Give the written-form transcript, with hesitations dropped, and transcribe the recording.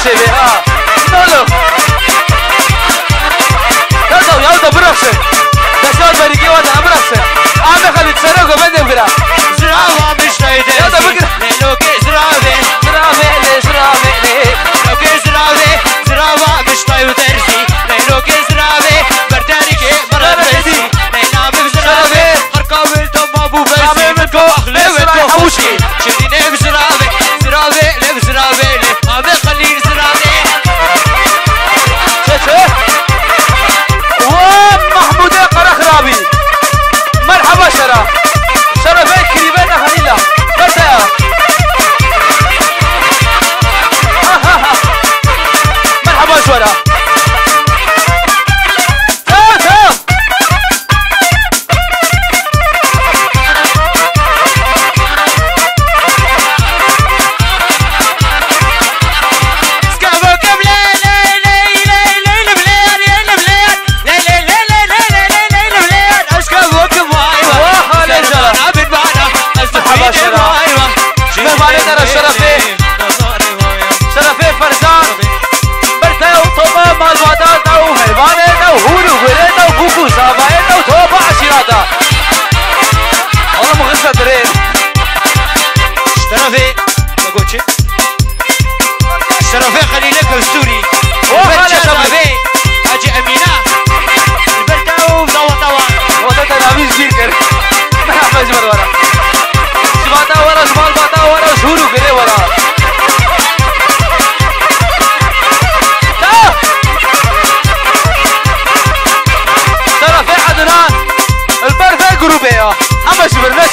شبه نولو يلا برقصة تساوي بريكي وانا برقصة عم خلي تسرق وبندم كده زرافة مش رايدة يلا بكرة لوكي زرافة لوكي زرافة مش رايدة درسي لوكي زرافة بردانيكي مرة برسي نام بزرافة أرقام الدم أبو بسي منكو أخلي منكو حوشي شديني بزرافة زرافة عم خليني زرافة ومحمود قرخرابي مرحبا شرفين كريمين خليلا برتايا مرحبا شورا شرفي فرزان برتايا وطوبة مالوادات او هيوانات او هولو غيرات او بوكو زابايات او طوبة عشيراتا والله مغسة درين شرفي خليلك وستوري وخالي شرفي حاجي أمينة البرتاو وضوطوا وضعت ناميز بيركر ما يحفظ من ورا شباتا ورا شمال باتا ورا وشهولو غيري ورا شرفي عدنان البرفة جروبية أما شبرناش